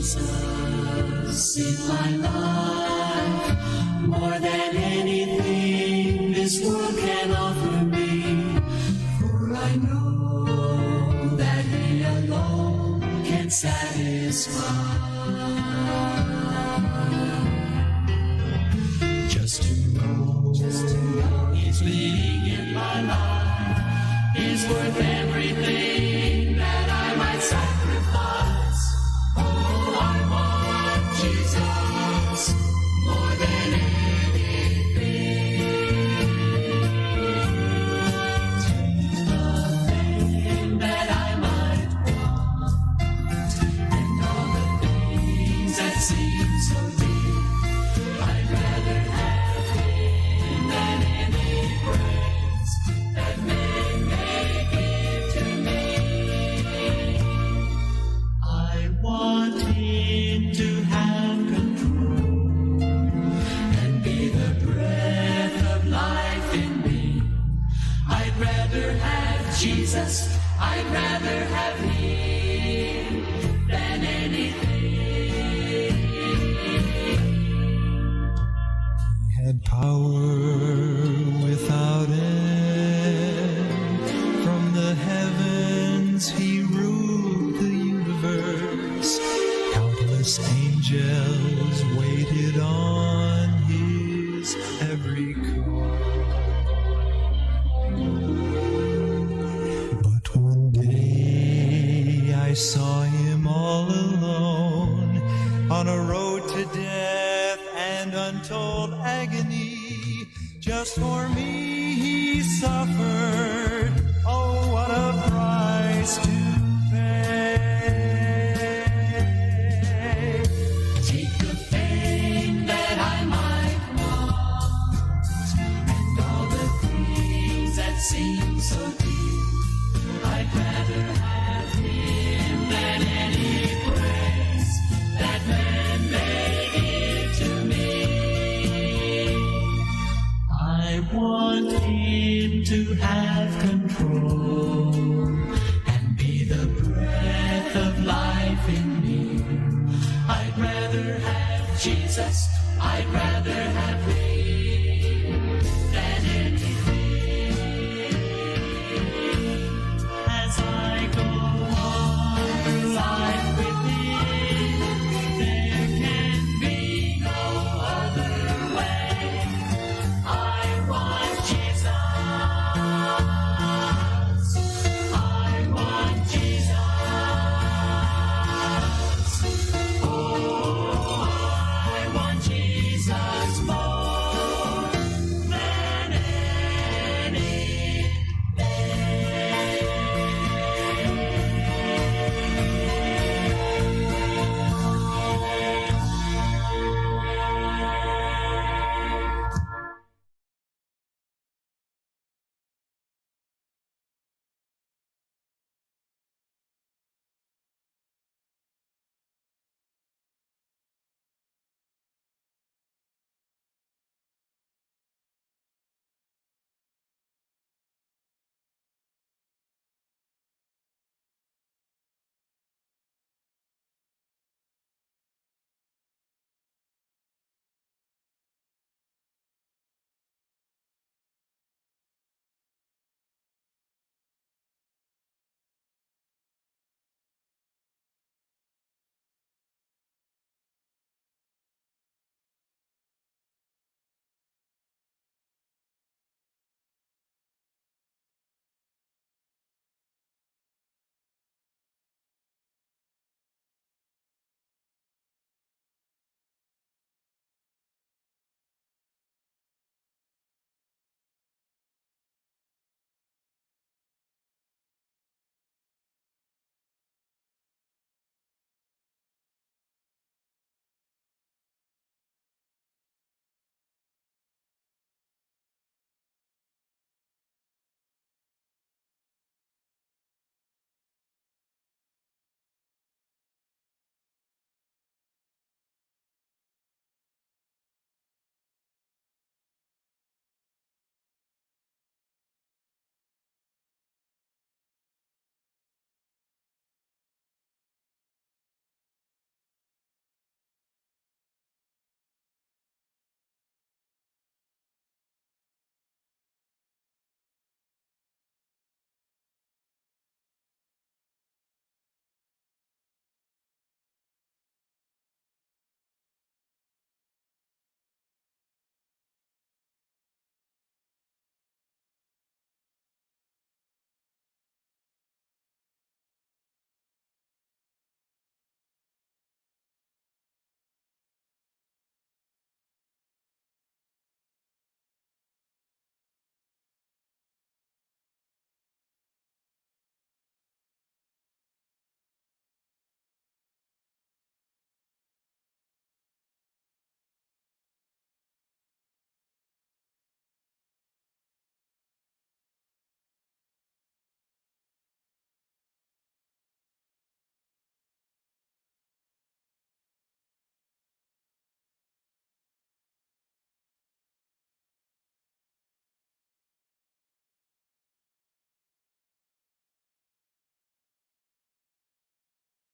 Jesus in my life, more than anything this world can offer me. For I know that He alone can satisfy. Just to know He's leading in my life is worth everything that I might sacrifice. Oh, I want Jesus more than anything. Take the thing that I might want, and all the things that seem so dear. I'd rather have Him than any praise that men may give to me. I want Him to have control and be the breath of life in me. I'd rather have Jesus, I'd rather have Him than anything. He had power without end. From the heavens He ruled the universe. Countless angels waited on His every call. But one day I saw Him all alone on a road to death and untold agony. Just for me He suffered. Oh, what a price to pay. Take the fame that I might want, and all the things that seem so dear. I'd rather have Him than any praise that men may give to me. I want Him to have control and be the breath of life in me. I'd rather have Jesus, I'd rather have Him than anything. As I go on through life with Him, there can be no other way. I want Jesus, I want Jesus. Oh, I want Jesus more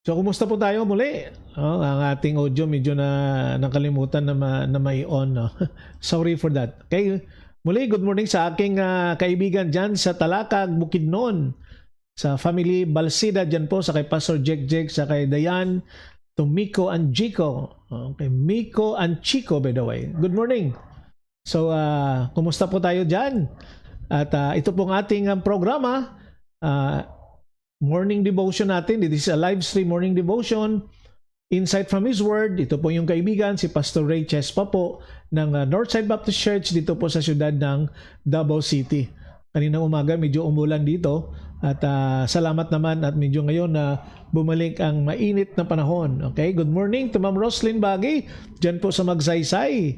So, kumusta po tayo muli? Ang ating audio medyo na nakalimutan na may-on. No? Sorry for that. Okay, muli, good morning sa aking kaibigan dyan sa Talakag, Bukidnon. Sa family Balsida dyan po, sa kay Pastor Jek, sa kay Dayan, to Miko and Chico. Okay, Miko and Chico, by the way. Good morning. So, kumusta po tayo dyan? At ito pong ating programa, morning devotion natin. This is a live stream morning devotion. Insight from His Word. Ito po yung kaibigan, si Pastor Ray Chespa po ng Northside Baptist Church dito po sa siyudad ng Davao City. Kaninang umaga medyo umulan dito at salamat naman at medyo ngayon na bumalik ang mainit na panahon. Okay, good morning to Ma'am Roslyn Bagay dyan po sa Magsaysay.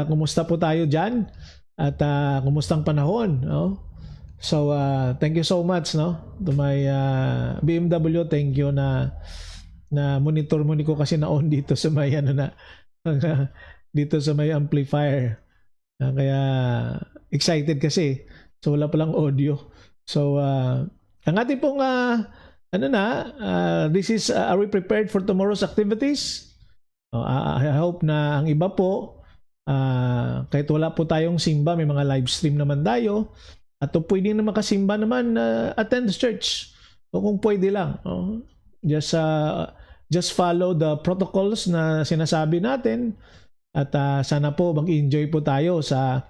Kumusta po tayo dyan? At kumustang panahon? No? So, thank you so much, no? To my BMW, thank you na monitor mo ni ko kasi na-on dito sa may dito sa may amplifier. Kaya excited kasi. So, wala palang audio. So, ang ating pong this is, are we prepared for tomorrow's activities? I hope na ang iba po, kahit wala po tayong simba, may mga live stream naman tayo. At pwede na makasimba naman, attend church. O kung pwede lang. Just follow the protocols na sinasabi natin. At sana po mag-enjoy po tayo sa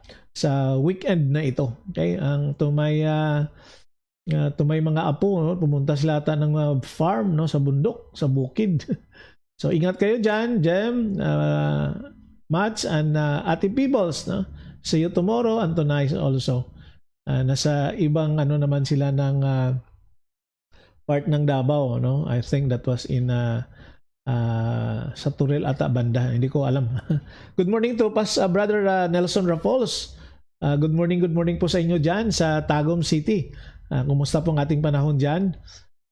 weekend na ito. Okay? To may mga apo, no? Pumunta sila ng farm, no? Sa bundok, sa bukid. So ingat kayo dyan, Jem, Mats, and Ate Peebles. No? See you tomorrow and tonight also. Nasa ibang naman sila ng part ng Davao, no? I think that was in sa Turel ata banda, hindi ko alam. Good morning to Brother Nelson Rapols. Good morning po sa inyo diyan sa Tagum City. Kumusta pong ating panahon diyan?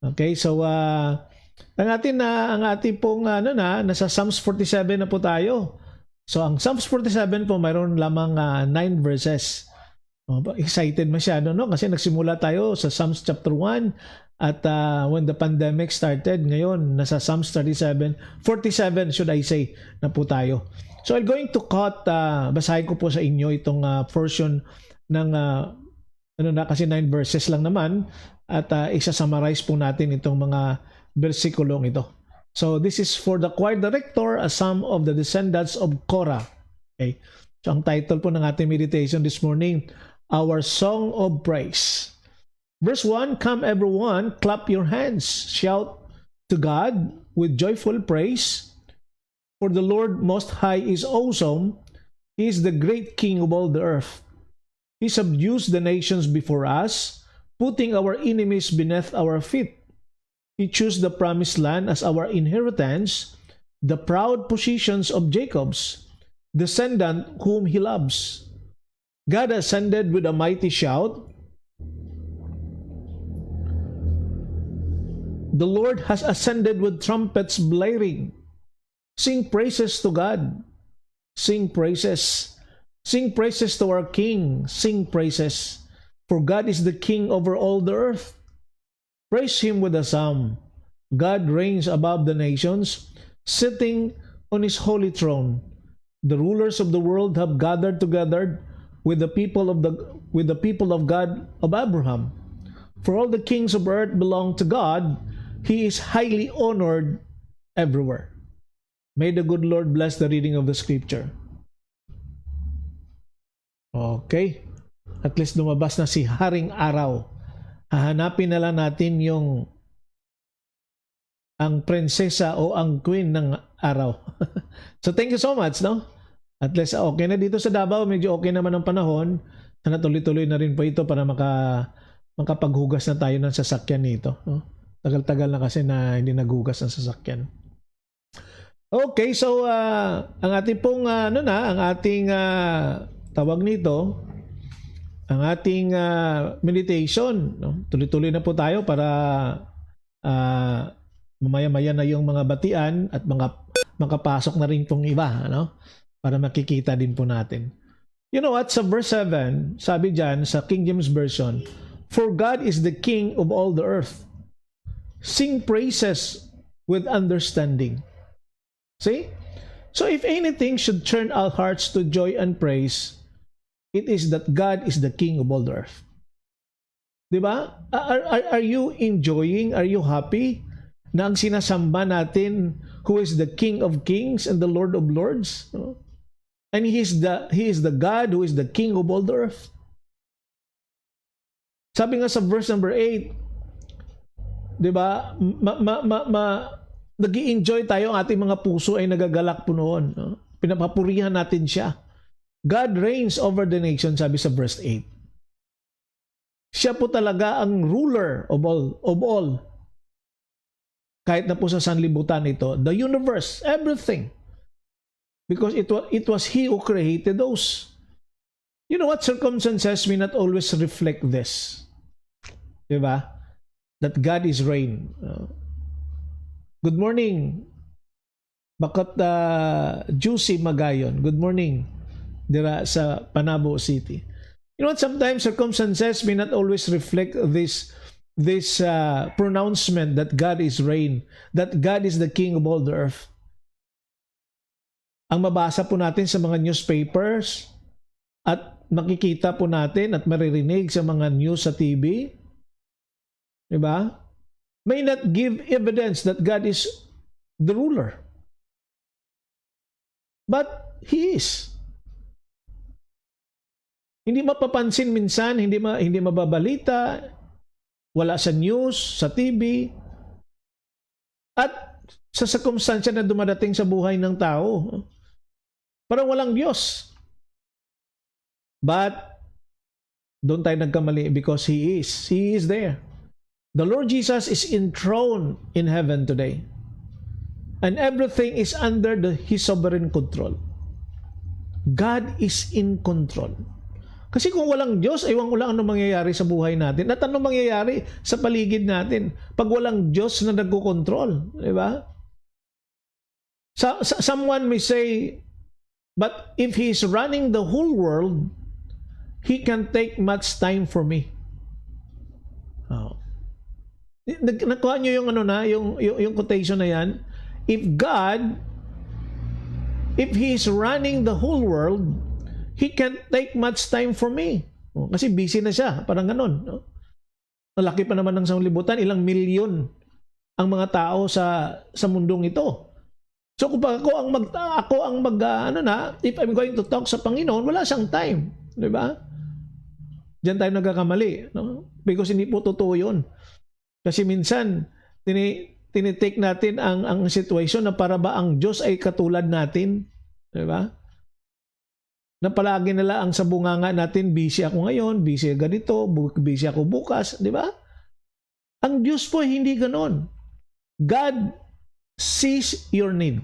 Okay, so ang ating pong nasa Psalms 47 na po tayo. So ang Psalms 47 po mayroon lamang 9 verses. Excited masyado, no? Kasi nagsimula tayo sa Psalms chapter 1 at when the pandemic started, ngayon nasa Psalms 47 should I say, na po tayo. So I'm going to cut, basahin ko po sa inyo itong portion ng kasi 9 verses lang naman at isa-summarize po natin itong mga bersikulong ito. So this is for the choir director, a psalm of the descendants of Korah. Okay. So ang title po ng ating meditation this morning, Our Song of Praise. Verse 1, come everyone, clap your hands, shout to God with joyful praise. For the Lord Most High is awesome. He is the great King of all the earth. He subdues the nations before us, putting our enemies beneath our feet. He chose the promised land as our inheritance, the proud possessions of Jacob's descendant whom he loves. God ascended with a mighty shout. The Lord has ascended with trumpets blaring. Sing praises to God. Sing praises. Sing praises to our King. Sing praises. For God is the King over all the earth. Praise Him with a psalm. God reigns above the nations, sitting on His holy throne. The rulers of the world have gathered together with the people of God of Abraham. For all the kings of earth belong to God. He is highly honored everywhere. May the good Lord bless the reading of the scripture. Okay. At least lumabas na si Haring Araw. Hahanapin na lang natin ang prinsesa o ang queen ng araw. So thank you so much, no? At least okay na dito sa Davao, medyo okay naman ang panahon. Sana tuloy-tuloy na rin po ito para makapaghugas na tayo ng sasakyan nito. No? Tagal-tagal na kasi na hindi naghugas ng sasakyan. Okay, so ang ating pong ang ating tawag nito, ang ating meditation, no? Tuloy-tuloy na po tayo para mamaya-maya na yung mga batian at makapasok na rin pong iba, no? Para makikita din po natin. You know what? Sa verse 7, sabi dyan sa King James Version, for God is the King of all the earth. Sing praises with understanding. See? So if anything should turn our hearts to joy and praise, it is that God is the King of all the earth. Diba? Are you enjoying, are you happy na ang sinasamba natin who is the King of kings and the Lord of lords? And He is the God who is the King of all the earth. Sabi nga sa verse number 8, diba? Nag-i-enjoy tayo, ang ating mga puso ay nagagalak po noon. Pinapapurihan natin siya. God reigns over the nation, sabi sa verse 8. Siya po talaga ang ruler of all. Kahit na po sa sanlibutan ito, the universe, everything. Because it was He who created those. You know what? Circumstances may not always reflect this. Diba? That God is reign. Good morning, Bakot Juicy Magayon. Good morning, dira sa Panabo City. You know what? Sometimes circumstances may not always reflect this pronouncement that God is reign, that God is the King of all the earth. Ang mabasa po natin sa mga newspapers at makikita po natin at maririnig sa mga news sa TV, diba? May not give evidence that God is the ruler. But He is. Hindi mapapansin minsan, hindi mababalita, wala sa news, sa TV, at sa circumstansya na dumadating sa buhay ng tao. Parang walang Diyos. But doon tayo nagkamali because He is there. The Lord Jesus is enthroned in heaven today. And everything is under His sovereign control. God is in control. Kasi kung walang Diyos, aywan ko lang ano mangyayari sa buhay natin. At ano mangyayari sa paligid natin pag walang Diyos na nagkokontrol. Diba? Someone may say, but if He is running the whole world, He can take much time for me. Oh. Nakuha nyo yung yung quotation na yan. If He is running the whole world, He can't take much time for me. Kasi busy na siya, parang ganun. Malaki pa naman ng sanlibutan, ilang milyon ang mga tao sa mundong ito. So kung ako ang if I'm going to talk sa Panginoon, wala siyang time, di ba? Diyan tayo nagkakamali, no? Because hindi po totoo 'yun. Kasi minsan, tinitake natin ang sitwasyon na para ba ang Diyos ay katulad natin. Di ba? Na palagi nila ang sa bunganga natin, busy ako ngayon, busy ganito, busy ako bukas. Di ba? Ang Diyos po hindi ganon. God sees your need.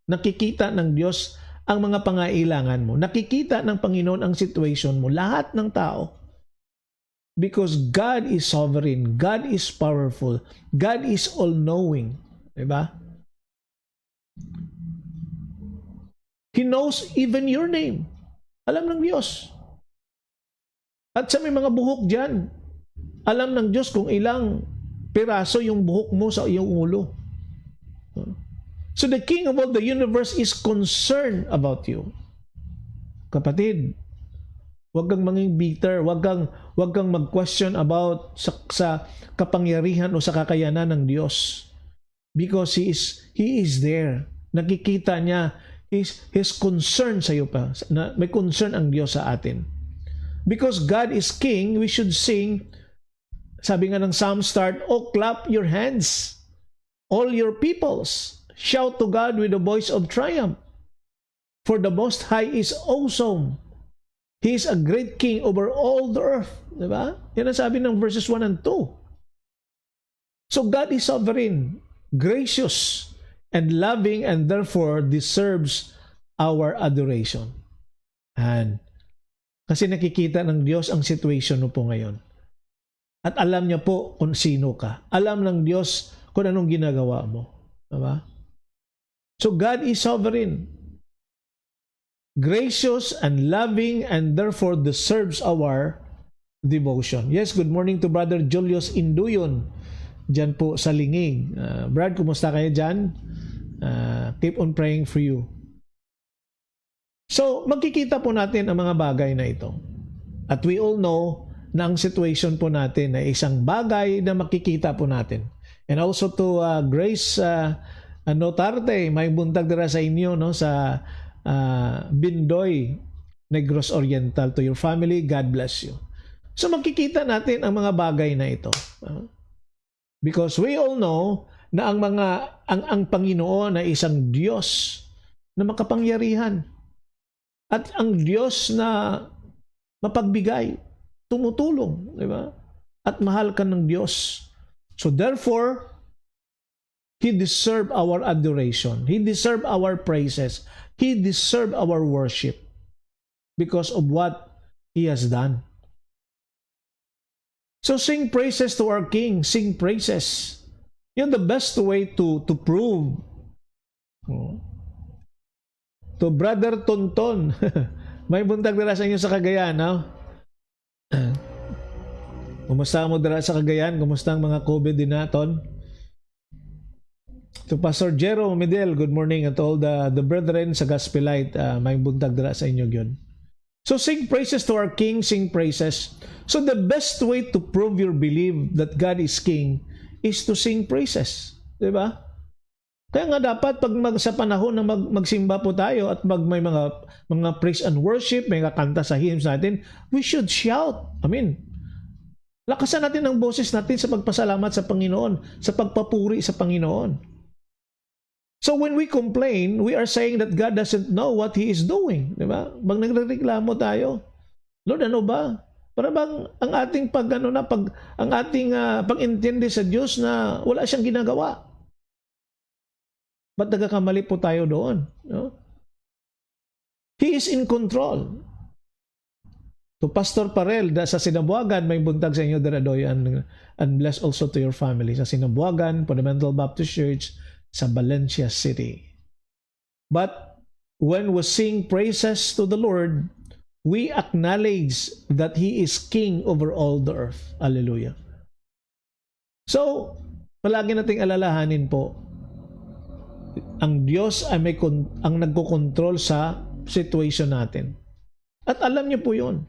Nakikita ng Diyos ang mga pangailangan mo. Nakikita ng Panginoon ang situation mo. Lahat ng tao. Because God is sovereign. God is powerful. God is all-knowing. Diba? He knows even your name. Alam ng Diyos. At sa may mga buhok dyan, alam ng Diyos kung ilang piraso yung buhok mo sa iyong ulo. So the King of all the universe is concerned about you. Kapatid, huwag kang manging bitter, huwag kang mag-question about sa kapangyarihan o sa kakayanan ng Diyos. Because He is there. Nakikita niya His concern sa iyo pa. May concern ang Diyos sa atin. Because God is King, we should sing, sabi nga ng Psalm start, "Oh, clap your hands, all your peoples. Shout to God with a voice of triumph. For the Most High is awesome. He is a great King over all the earth." Diba? Yan ang sabi ng verses 1 and 2. So God is sovereign, gracious, and loving, and therefore deserves our adoration. And kasi nakikita ng Diyos ang situation mo po ngayon. At alam niya po kung sino ka. Alam ng Diyos kung anong ginagawa mo. Diba? So God is sovereign, gracious and loving, and therefore deserves our devotion. Yes, good morning to Brother Julius Induyon. dyan po sa Lingig. Brad, kumusta kayo dyan? Keep on praying for you. So, magkikita po natin ang mga bagay na ito. At we all know na ang situation po natin ay isang bagay na makikita po natin. And also to Grace Notarte, may buntag dira sa inyo, no, sa Bindoy, Negros Oriental. To your family, God bless you. So magkikita natin ang mga bagay na ito. Because we all know na ang Panginoon ay isang Diyos na makapangyarihan. At ang Diyos na mapagbigay, tumutulong, di ba? At mahal ka ng Diyos. So therefore, He deserves our adoration. He deserves our praises. He deserves our worship because of what He has done. So sing praises to our King. Sing praises. You know, the best way to prove to Brother Tonton. May buntag dira sa inyo sa Cagayan, no? Kumusta mo dira sa Cagayan? Kumusta ang mga COVID din naton? To Pastor Jero Medel, good morning, at all the brethren sa Gospelite, may buntag dira sa inyo yun. So sing praises to our King, sing praises. So the best way to prove your belief that God is King is to sing praises. Diba? Kaya nga dapat pag sa panahon na magsimba po tayo at may mga praise and worship, may kakanta sa hymns natin, we should shout. Lakasan natin ang boses natin sa pagpasalamat sa Panginoon, sa pagpapuri sa Panginoon. So when we complain, we are saying that God doesn't know what He is doing. Diba? Pag nagrereklamo tayo, Lord, ano ba? Para bang ang ating pag-intindi sa Diyos na wala siyang ginagawa? Ba't nagkakamali po tayo doon? No? He is in control. To Pastor Parel, sa Sinabuagan, may buntag sa inyo, Deradoy, and bless also to your family. Sa Sinabuagan, Fundamental Baptist Church, sa Valencia City. But when we sing praises to the Lord, we acknowledge that He is King over all the earth. Hallelujah. So, palagi nating alalahanin po, ang Diyos ay ang nagkokontrol sa situation natin. At alam niyo po yun.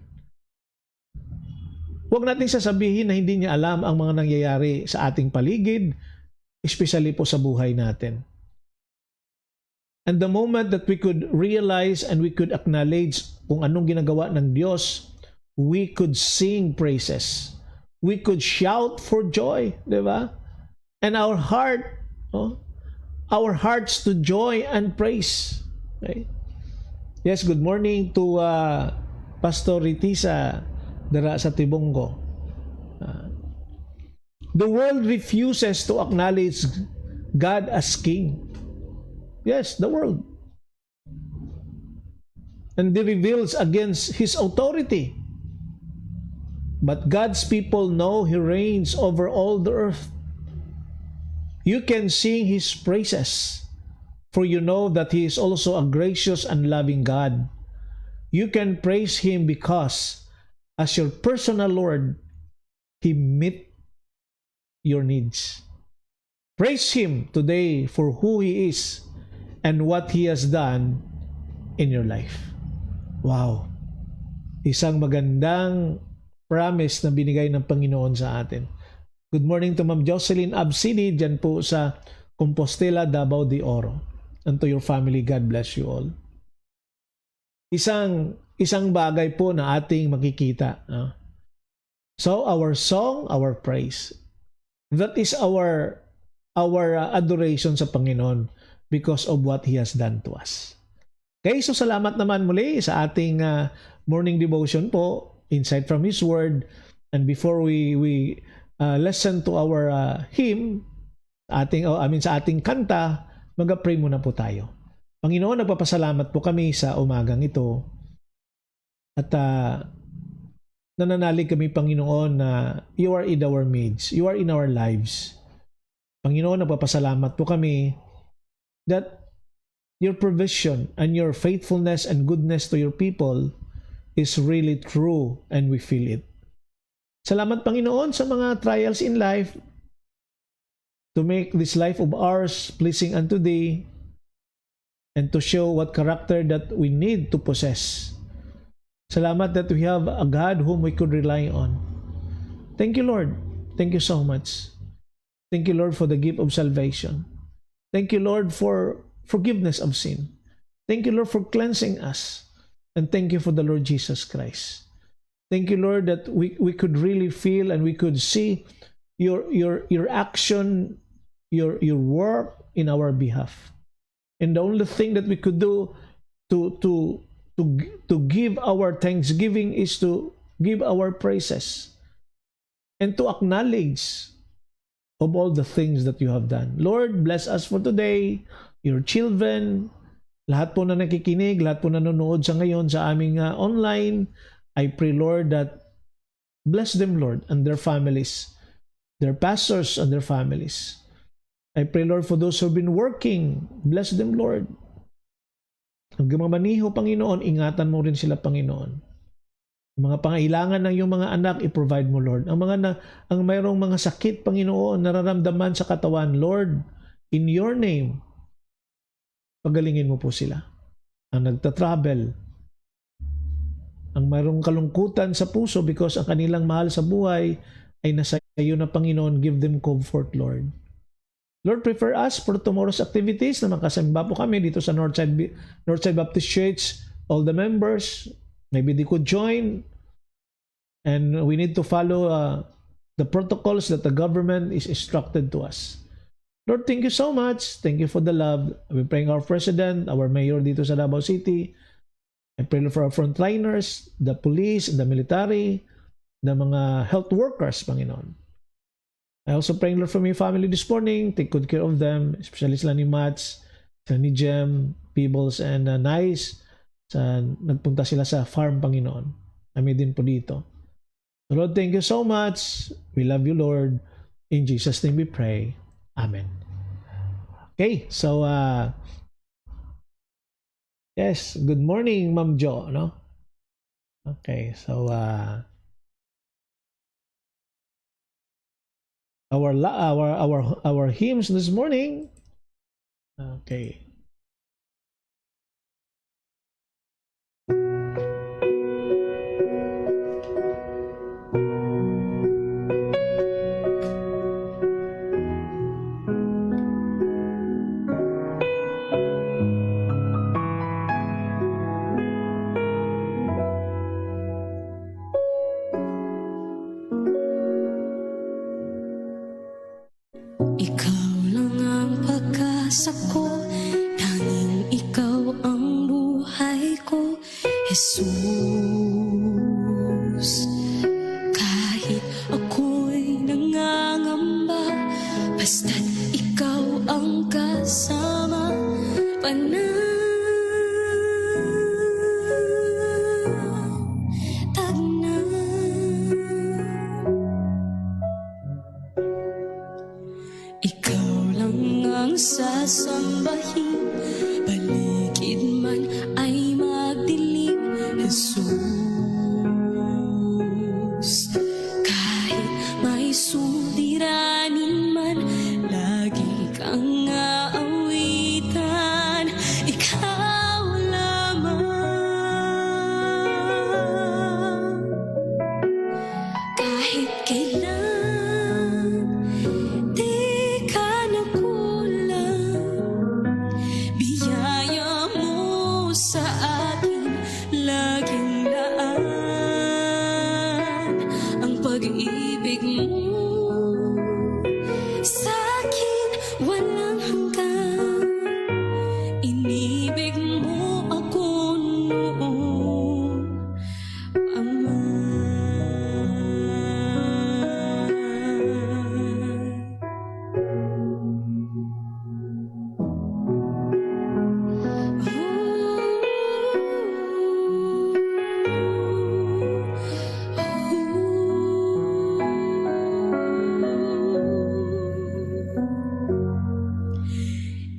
Huwag natin sasabihin na hindi niya alam ang mga nangyayari sa ating paligid, especially po sa buhay natin. And the moment that we could realize and we could acknowledge kung anong ginagawa ng Diyos, we could sing praises. We could shout for joy, di ba? And our hearts to joy and praise. Okay? Yes, good morning to Pastor Ritisa dara sa Tibongo. The world refuses to acknowledge God as King. Yes, the world. And they rebels against His authority. But God's people know He reigns over all the earth. You can sing His praises, for you know that He is also a gracious and loving God. You can praise Him because, as your personal Lord, He meets your needs. Praise Him today for who He is and what He has done in your life. Wow! Isang magandang promise na binigay ng Panginoon sa atin. Good morning to Ma'am Jocelyn Absini dyan po sa Compostela, Davao de Oro. And to your family, God bless you all. Isang bagay po na ating makikita. So, our song, our praise. That is our adoration sa Panginoon because of what He has done to us. Okay, so salamat naman muli sa ating morning devotion po, insight from His Word. And before we listen to our hymn, sa ating kanta, mag-pray muna po tayo. Panginoon, nagpapasalamat po kami sa umagang ito. At nananalig kami, Panginoon, na You are in our midst. You are in our lives. Panginoon, nagpapasalamat po kami that Your provision and Your faithfulness and goodness to Your people is really true and we feel it. Salamat, Panginoon, sa mga trials in life to make this life of ours pleasing unto Thee, and to show what character that we need to possess. Salamat that we have a God whom we could rely on. Thank you, Lord. Thank you so much. Thank you, Lord, for the gift of salvation. Thank you, Lord, for forgiveness of sin. Thank you, Lord, for cleansing us. And thank you for the Lord Jesus Christ. Thank you, Lord, that we could really feel and we could see your action, your work in our behalf. And the only thing that we could do to give our thanksgiving is to give our praises and to acknowledge of all the things that you have done. Lord, bless us for today, your children, lahat po na nakikinig, lahat po na nanonood sa ngayon sa aming online. I pray, Lord, that bless them, Lord, and their families, their pastors and their families. I pray, Lord, for those who have been working, bless them, Lord. Ang gumamaniho, Panginoon, ingatan mo rin sila, Panginoon. Ang mga pangailangan ng iyong mga anak, i-provide mo, Lord. Ang mayroong mga sakit, Panginoon, nararamdaman sa katawan, Lord, in your name, pagalingin mo po sila. Ang nagta-travel, ang mayroong kalungkutan sa puso because ang kanilang mahal sa buhay ay nasa iyo na, Panginoon, give them comfort, Lord. Lord, prepare us for tomorrow's activities na makasimba po kami dito sa Northside Baptist Church. All the members, maybe they could join. And we need to follow the protocols that the government is instructed to us. Lord, thank you so much. Thank you for the love. We're praying our president, our mayor dito sa Davao City. I pray for our frontliners, the police, the military, the mga health workers, Panginoon. I also pray, Lord, for my family this morning. Take good care of them, especially sila ni Mats, sila ni Jem, Peebles, and Nice. Nagpunta sila sa farm, Panginoon. Kami din po dito. So, Lord, thank you so much. We love you, Lord. In Jesus' name we pray. Amen. Okay, so, yes, good morning, Ma'am Jo, no? Okay, so, our hymns this morning. Okay. Ikaw lang ang pag-asa ko, tanging ikaw ang buhay ko, Jesus. Kahit ako'y nangangamba, basta't ikaw ang kasama, panatag na. Ikaw lang ang sasambahin, paligid man ay magdilim, Jesus. Kahit may suliranin man, lagi kang aawitan, ikaw lamang. Kahit kailan di ka nakulang, biyaya mo sa akin laging laan. Ang pag-ibig mo sa akin walang hanggan. Inibig mo ako noon pa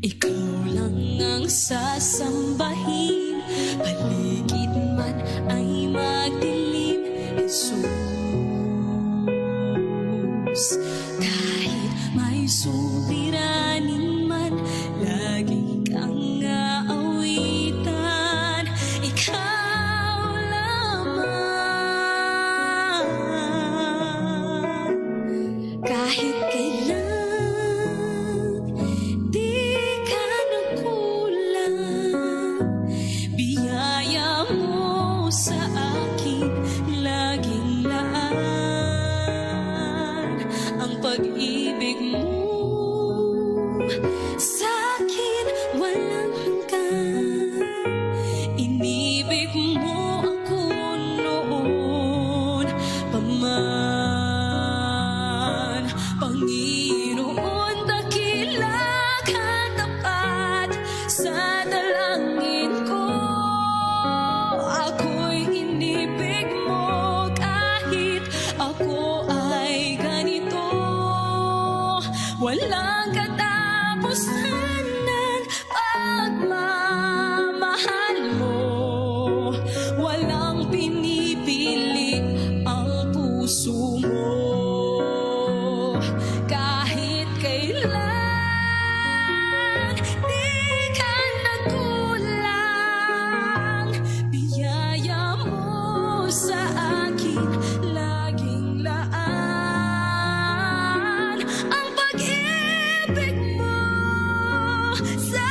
Ikaw lang ang sasambahin, paligid man ay magdilim, Jesus. Kahit may suliranin man, lagi kang aawitan. Ikaw lamang, kahit kailan di ka nagkulang. Biyaya mo sa akin laging laan. Ang pag-ibig mo sa akin walang hanggan. Inibig mo ako noon pa man. Panginoon, dakila ka tapat sa dalangin ko. Ako'y inibig mo kahit ako ay ganito. Walang katapusan ng pagmamahal mo. Walang pinipili ang puso mo. Kahit kailan di ka nagkulang. Biyaya mo sa akin laging laan. Ang pag-ibig mo sa